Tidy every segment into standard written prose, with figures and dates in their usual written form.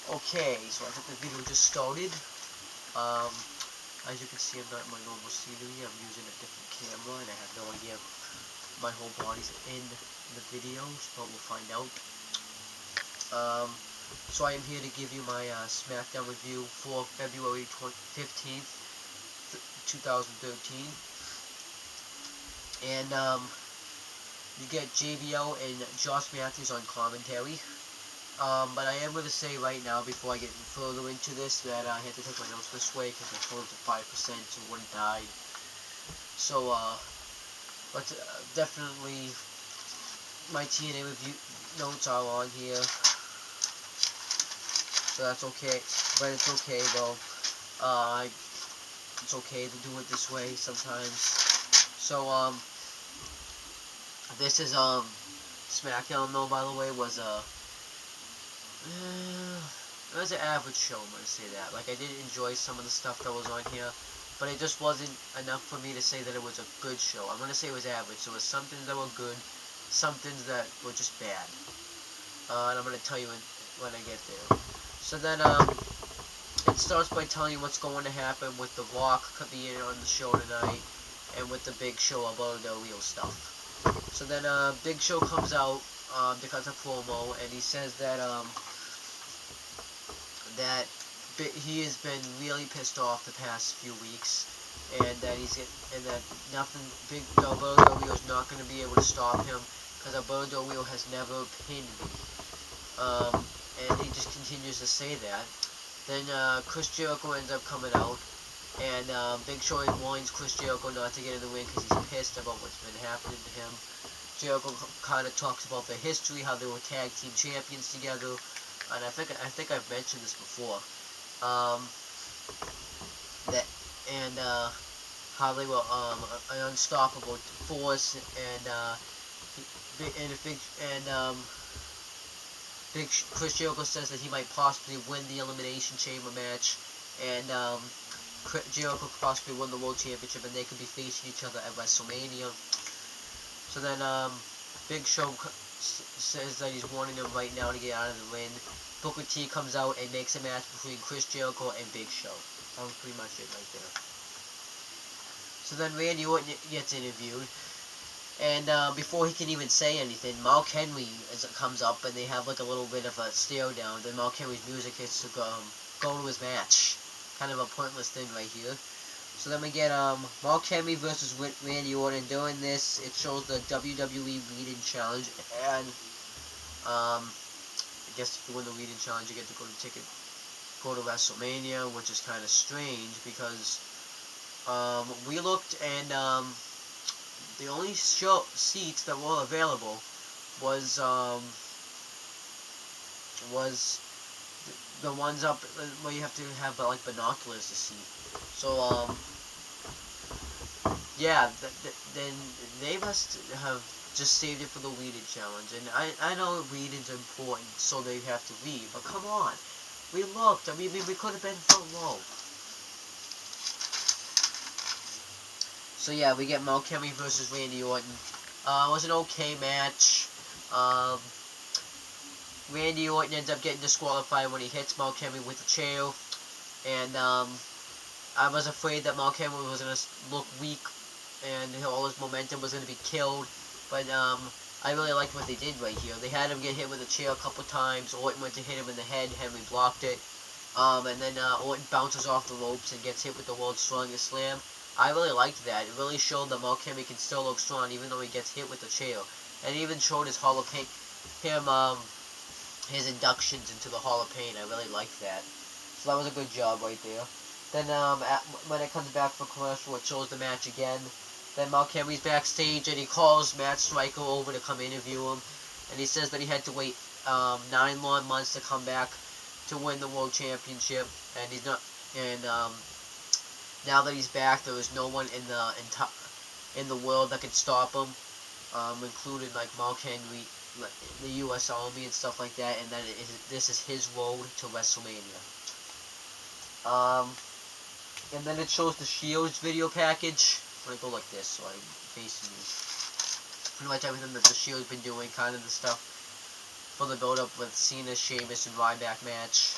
Okay, so I think the video just started. Um, as you can see, I'm not in my normal scenery. I'm using a different camera, and I have no idea if my whole body's in the videos, but we'll find out. So I am here to give you my Smackdown review for February 15th, 2013. And you get JBL and Josh Matthews on commentary. But I am going to say right now, before I get further into this, that I had to take my notes this way because my phone's at 5%, so one died. So, but definitely, my TNA review notes are on here, so that's okay. But it's okay though. It's okay to do it this way sometimes. So, this is SmackDown though, by the way, was it was an average show, I'm gonna say that. Like, I did enjoy some of the stuff that was on here, but it just wasn't enough for me to say that it was a good show. I'm gonna say it was average. There was some things that were good, some things that were just bad. And I'm gonna tell you when I get there. So then, it starts by telling you what's going to happen with The Rock being on the show tonight, and with the Big Show about the real stuff. So then, Big Show comes out, to cut a promo, and he says that, that he has been really pissed off the past few weeks, and that nothing big Alberto Del Rio is not going to be able to stop him because Alberto Del Rio has never pinned me. And he just continues to say that. Then Chris Jericho ends up coming out, and Big Show warns Chris Jericho not to get in the ring because he's pissed about what's been happening to him. Jericho kind of talks about the history, how they were tag team champions together, and I think I've mentioned this before. That and how they were an unstoppable force, and Big Chris Jericho says that he might possibly win the Elimination Chamber match, and Jericho could possibly win the World Championship, and they could be facing each other at WrestleMania. So then Big Show says that he's warning him right now to get out of the ring. Booker T comes out and makes a match between Chris Jericho and Big Show. That was pretty much it right there. So then Randy Orton gets interviewed, and before he can even say anything, Mark Henry comes up, and they have like a little bit of a stare down. Then Mark Henry's music hits to go to his match. Kind of a pointless thing right here. So then we get Mark Henry versus Randy Orton. During this, it shows the WWE Lead-In Challenge, and I guess if you win the Lead-In Challenge, you get to go to WrestleMania, which is kind of strange because we looked, and the only seats that were available was the ones up where you have to have like binoculars to see. So yeah, then they must have just saved it for the Lead-In Challenge. And I know Lead-In's important, so they have to leave. But come on, we looked. I mean, we could have been so low. So yeah, we get Mark Henry versus Randy Orton. It was an okay match. Randy Orton ends up getting disqualified when he hits Mark Henry with a chair. And I was afraid that Mark Henry was going to look weak, and all his momentum was going to be killed. But I really liked what they did right here. They had him get hit with a chair a couple times. Orton went to hit him in the head. Henry blocked it. And then Orton bounces off the ropes and gets hit with the world's strongest slam. I really liked that. It really showed that Mark Henry can still look strong even though he gets hit with the chair. And it even showed his Hall of Fame, his inductions into the Hall of Fame. I really liked that. So that was a good job right there. Then when it comes back for commercial, it shows the match again. Then Mark Henry's backstage, and he calls Matt Striker over to come interview him. And he says that he had to wait 9 long months to come back to win the World Championship. And he's not. And now that he's back, there is no one in the world that can stop him, including like Mark Henry, the U.S. Army and stuff like that. And that this is his road to WrestleMania. And then it shows the Shield's video package. I'm gonna go like this, so I'm facing you. Pretty much everything that the Shield's been doing, kind of the stuff for the build-up with Cena, Sheamus, and Ryback match.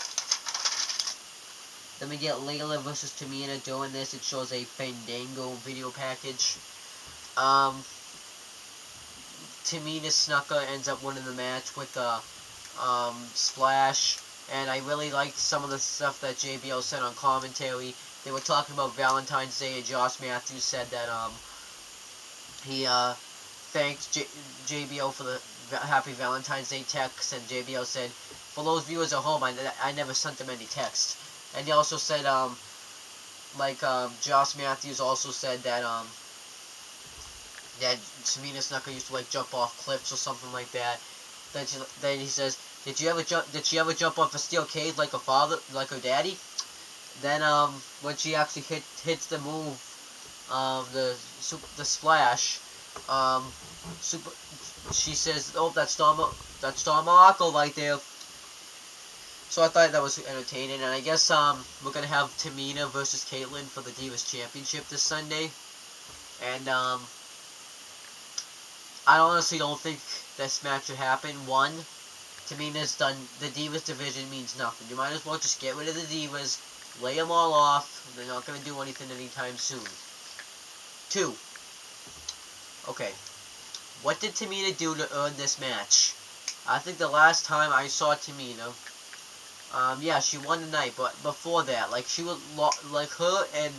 Then we get Layla versus Tamina doing this. It shows a Fandango video package. Tamina Snuka ends up winning the match with a splash. And I really liked some of the stuff that JBL said on commentary. They were talking about Valentine's Day, and Josh Matthews said that he thanked JBL for the Happy Valentine's Day text, and JBL said, for those viewers at home, I never sent them any text. And he also said, Josh Matthews also said that that Tamina Snuka used to like jump off cliffs or something like that. Then he says, Did she ever jump off a steel cage like her father, like her daddy? Then when she actually hits the move, the splash, she says, "Oh, that's Storm Oracle right there." So I thought that was entertaining, and I guess we're gonna have Tamina versus Caitlyn for the Divas Championship this Sunday, and I honestly don't think this match should happen. One, Tamina's done, the Divas division means nothing. You might as well just get rid of the Divas, lay them all off. They're not going to do anything anytime soon. Two, okay, what did Tamina do to earn this match? I think the last time I saw Tamina, yeah, she won the night, but before that, like, she was, like, her and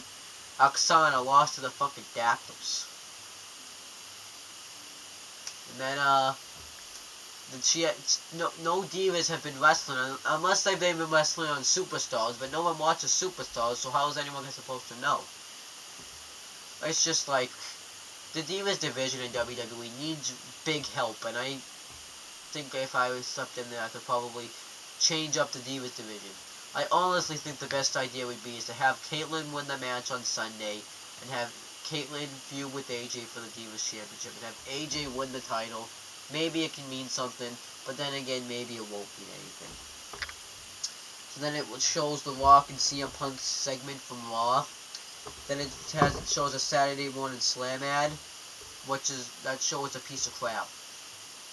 Oksana lost to the fucking Dactyls. And then, no divas have been wrestling, unless they've been wrestling on Superstars, but no one watches Superstars, so how is anyone supposed to know? It's just like, the Divas division in WWE needs big help, and I think if I was stepped in there, I could probably change up the Divas division. I honestly think the best idea would be is to have Caitlyn win the match on Sunday, and have Caitlyn feud with AJ for the Divas Championship, and have AJ win the title. Maybe it can mean something, but then again, maybe it won't mean anything. So then it shows the Rock and CM Punk segment from Raw. Then it shows a Saturday morning slam ad, that show is a piece of crap.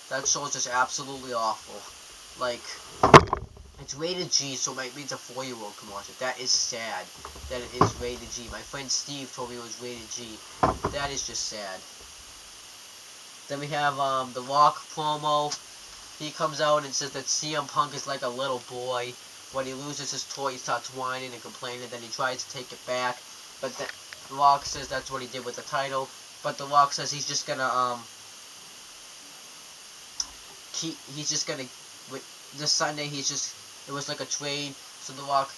That show is just absolutely awful. Like, it's rated G, so it means a 4-year-old can watch it. That is sad that it is rated G. My friend Steve told me it was rated G. That is just sad. Then we have the Rock promo. He comes out and says that CM Punk is like a little boy. When he loses his toy, he starts whining and complaining. Then he tries to take it back. But the Rock says that's what he did with the title. But the Rock says he's just gonna this Sunday it was like a trade, so the Rock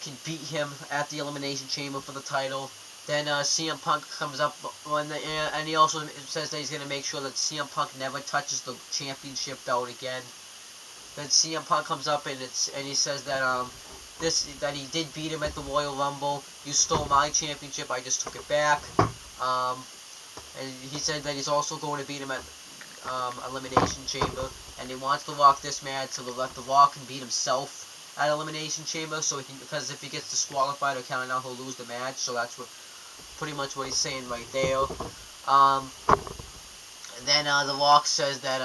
can beat him at the Elimination Chamber for the title. Then CM Punk comes up and he also says that he's gonna make sure that CM Punk never touches the championship belt again. Then CM Punk comes up and he says that that he did beat him at the Royal Rumble. You stole my championship, I just took it back. And he said that he's also going to beat him at Elimination Chamber, and he wants The Rock this match so that The Rock can beat himself at Elimination Chamber, so because if he gets disqualified or counted out, he'll lose the match. So that's pretty much what he's saying right there. And then The Rock says that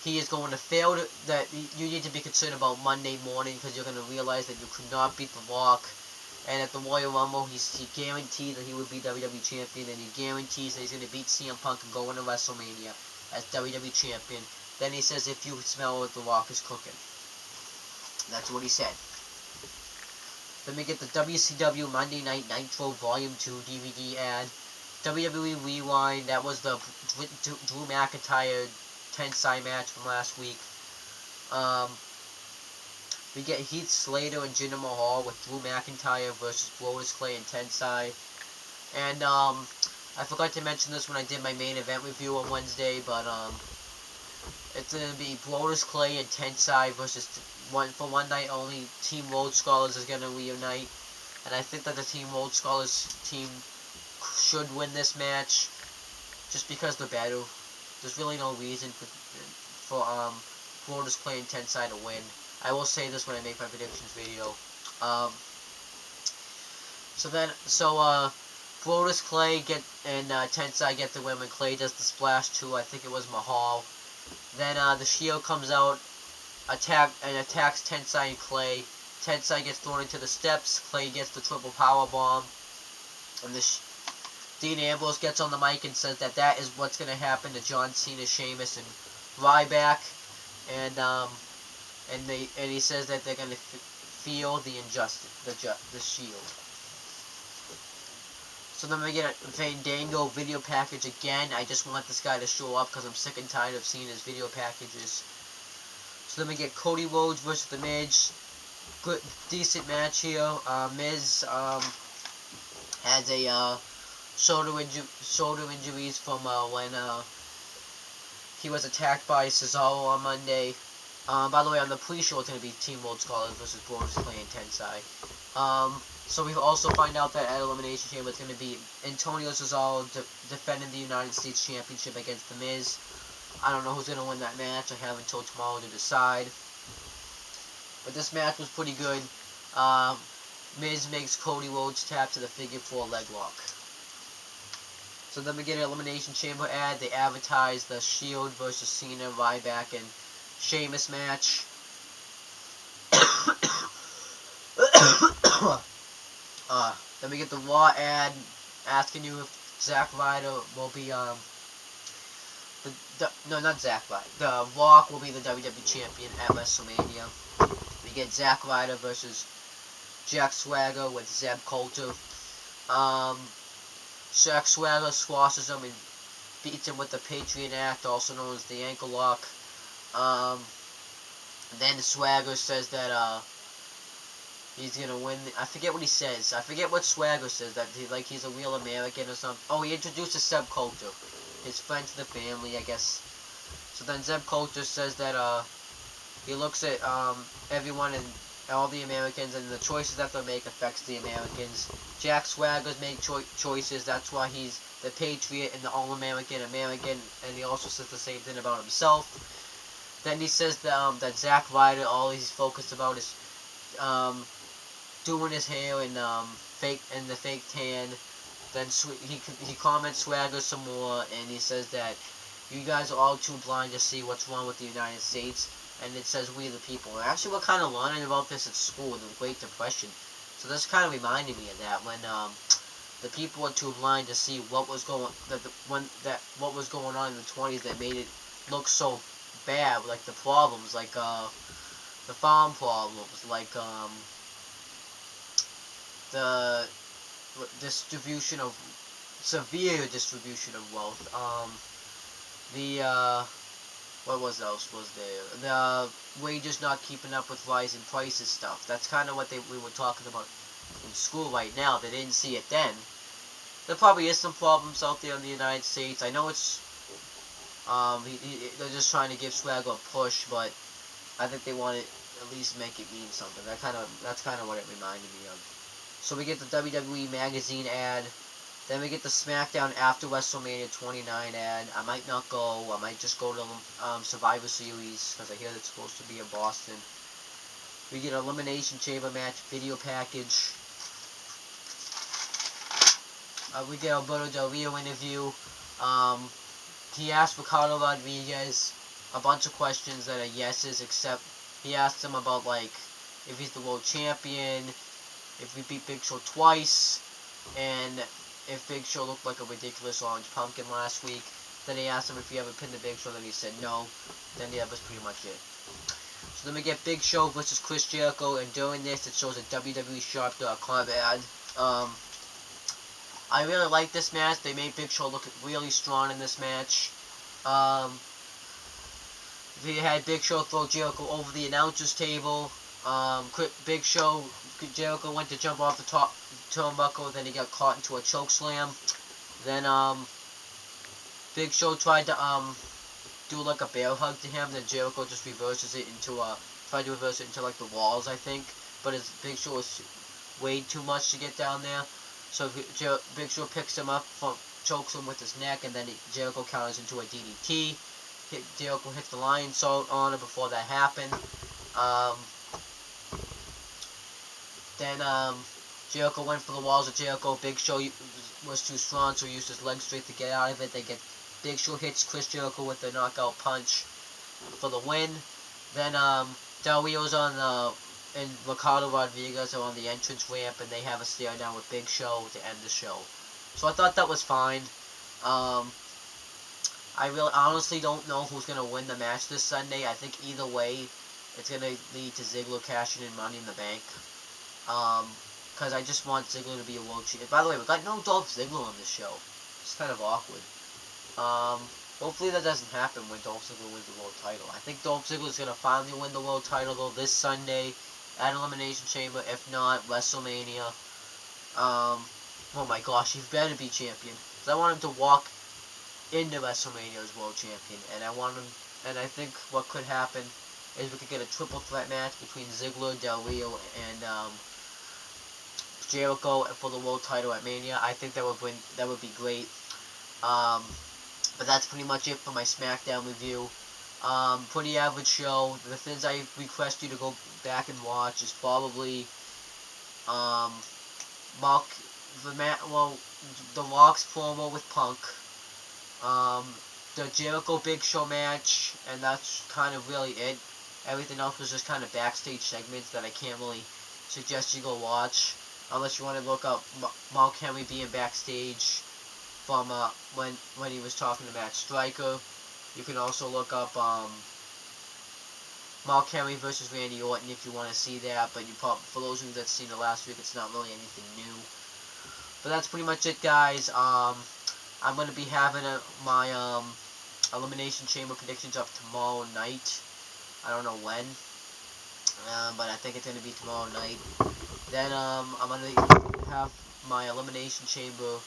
he is going to fail, that you need to be concerned about Monday morning because you're going to realize that you could not beat The Rock. And at the Royal Rumble, he guaranteed that he would be WWE Champion, and he guarantees that he's going to beat CM Punk and go into WrestleMania as WWE Champion. Then he says, if you smell what The Rock is cooking. That's what he said. Then we get the WCW Monday Night Nitro Volume 2 DVD ad. WWE Rewind, that was the Drew McIntyre Tensai match from last week. We get Heath Slater and Jinder Mahal with Drew McIntyre versus Brodus Clay and Tensai. And I forgot to mention this when I did my main event review on Wednesday, but it's going to be Brodus Clay and Tensai versus for one night only. Team Road Scholars is going to reunite, and I think that the Team Road Scholars team should win this match just because they're better. There's really no reason for Brodus Clay and Tensai to win. I will say this when I make my predictions video. Brodus Clay and Tensai get the win when Clay does the splash to, I think it was Mahal. Then the Shield comes out, attacks Tensai and Clay. Tensai gets thrown into the steps. Clay gets the triple power bomb, and Dean Ambrose gets on the mic and says that is what's going to happen to John Cena, Sheamus, and Ryback, and he says that they're going to feel the injustice, the Shield. So then we get a Fandango video package again. I just want this guy to show up because I'm sick and tired of seeing his video packages. So then we get Cody Rhodes versus The Miz. Good, decent match here. Miz has a shoulder injuries from when he was attacked by Cesaro on Monday. By the way, on the pre-show, it's going to be Team World Scholars versus Brodus Clay and Tensai. So we also find out that at Elimination Chamber, it's going to be Antonio Cesaro defending the United States Championship against The Miz. I don't know who's going to win that match. I have until tomorrow to decide. But this match was pretty good. Miz makes Cody Rhodes tap to the figure 4 leg lock. So then we get an Elimination Chamber ad. They advertise the Shield versus Cena, Ryback, and Sheamus match. Then we get the Raw ad asking you if Zack Ryder will be no, not Zack Ryder. The Rock will be the WWE champion at WrestleMania. We get Zack Ryder versus Jack Swagger with Zeb Coulter. Jack Swagger squashes him and beats him with the Patriot Act, also known as the ankle lock. Then Swagger says that he's gonna win. I forget what he says. I forget what Swagger says. That he's a real American or something. Oh, he introduces Zeb Coulter, his friend to the family, I guess. So then Zeb Coulter says that he looks at everyone and all the Americans, and the choices that they make affects the Americans. Jack Swagger's make choices. That's why he's the Patriot and the All-American American. And he also says the same thing about himself. Then he says that Zack Ryder, all he's focused about is doing his hair and the fake tan. Then he comments Swagger some more, and he says that you guys are all too blind to see what's wrong with the United States. And it says we the people. And actually, we're kind of learning about this at school in the Great Depression. So this kind of reminded me of that when the people were too blind to see what was going what was going on in the 20s that made it look so bad, like the problems, like the farm problems, like the severe distribution of wealth, what else was there? The wages not keeping up with rising prices stuff. That's kind of what we were talking about in school right now. They didn't see it then. There probably is some problems out there in the United States. I know it's they're just trying to give Swagger a push, but I think they want to at least make it mean something. That's kind of what it reminded me of. So we get the WWE Magazine ad. Then we get the Smackdown after WrestleMania 29 ad. I might not go. I might just go to Survivor Series because I hear it's supposed to be in Boston. We get an Elimination Chamber match video package. We get Alberto Del Rio interview. He asked Ricardo Rodriguez a bunch of questions that are yeses, except he asked him about, like, if he's the world champion, if we beat Big Show twice, and if Big Show looked like a ridiculous orange pumpkin last week. Then he asked him if he ever pinned the Big Show, then he said no. Then that was pretty much it. So then we get Big Show versus Chris Jericho, and during this it shows a WWEshop.com ad. I really like this match. They made Big Show look really strong in this match. They had Big Show throw Jericho over the announcer's table. Jericho went to jump off the top turnbuckle, then he got caught into a choke slam. Then Big Show tried to do like a bear hug to him, then Jericho just reverses it tried to reverse it into like the walls, I think. But his Big Show was way too much to get down there. So Big Show picks him up, chokes him with his neck, and then Jericho counters into a DDT. Jericho hits the Lion Salt on it before that happened. Then Jericho went for the walls of Jericho. Big Show was too strong, so he used his leg straight to get out of it. Big Show hits Chris Jericho with the knockout punch for the win. Then Del Rio's on the and Ricardo Rodriguez are on the entrance ramp, and they have a stare down with Big Show to end the show. So I thought that was fine. I really honestly don't know who's gonna win the match this Sunday. I think either way, it's gonna lead to Ziggler cashing in Money in the Bank. Because I just want Ziggler to be a world champion. By the way, we got no Dolph Ziggler on this show. It's kind of awkward. Hopefully that doesn't happen when Dolph Ziggler wins the world title. I think Dolph Ziggler is gonna finally win the world title though this Sunday at Elimination Chamber. If not, WrestleMania. Oh my gosh, he better be champion. Because I want him to walk into WrestleMania as world champion, and I think what could happen is we could get a triple threat match between Ziggler, Del Rio, and Jericho for the world title at Mania. I think that would be great. But that's pretty much it for my SmackDown review. Pretty average show. The things I request you to go back and watch is probably Mark the Rock's promo with Punk. The Jericho Big Show match, and that's kind of really it. Everything else was just kind of backstage segments that I can't really suggest you go watch, unless you want to look up Mark Henry being backstage from when he was talking to Matt Striker. You can also look up Mark Henry versus Randy Orton if you want to see that, but for those of you that's seen it last week, it's not really anything new. But that's pretty much it, guys. I'm going to be having my Elimination Chamber predictions up tomorrow night. I don't know when, but I think it's going to be tomorrow night. Then I'm going to have my Elimination Chamber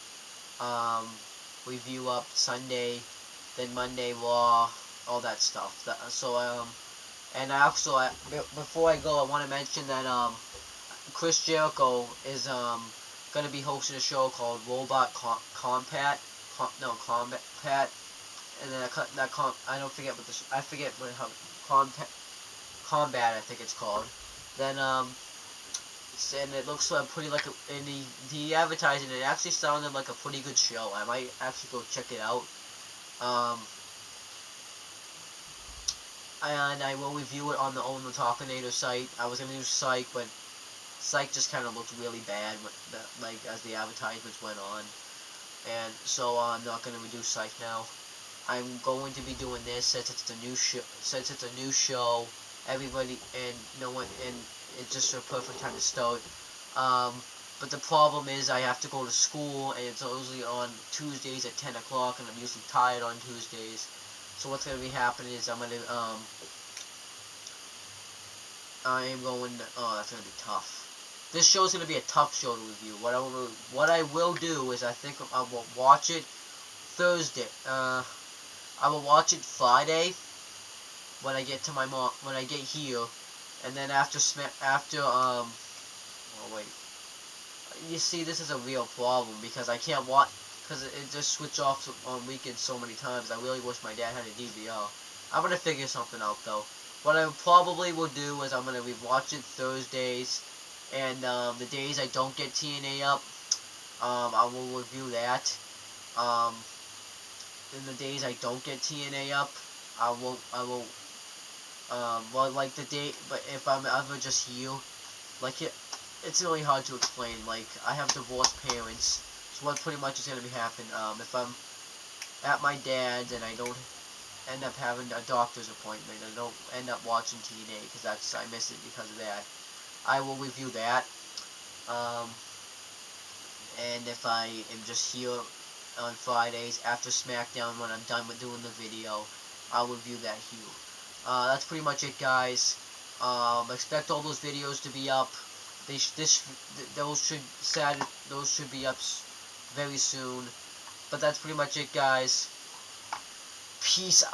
review up Sunday, then Monday Raw, all that stuff. And I also, before I go, I want to mention that Chris Jericho is going to be hosting a show called Robot Combat. And then I don't forget what I forget how Combat I think it's called. Then and it looks pretty like and the advertising, it actually sounded like a pretty good show. I might actually go check it out. And I will review it on the Talkinator site. I was gonna do Psych, but Psych just kind of looked really bad as the advertisements went on. And so I'm not going to redo Psych now. I'm going to be doing this since it's a new show. Everybody and no one, and it's just a perfect time to start. But the problem is I have to go to school, and it's usually on Tuesdays at 10 o'clock, and I'm usually tired on Tuesdays. So what's going to be happening is I'm going to that's going to be tough. This show is going to be a tough show to review. What I will do is I think I will watch it Thursday. I will watch it Friday when I get to when I get here, and then oh wait. You see, this is a real problem because I can't watch because it just switched off on weekends so many times. I really wish my dad had a DVR. I'm gonna figure something out though. What I probably will do is I'm gonna rewatch it Thursdays. And the days I don't get TNA up, I will review that. In the days I don't get TNA up, well, like the day, but if I'm ever just here, like it's really hard to explain. Like, I have divorced parents, so what pretty much is going to be happening, if I'm at my dad's and I don't end up having a doctor's appointment, I don't end up watching TNA, because I miss it because of that. I will review that. And if I am just here on Fridays after SmackDown when I'm done with doing the video, I'll review that here. That's pretty much it, guys. Expect all those videos to be up. Those should be up very soon. But that's pretty much it, guys. Peace out.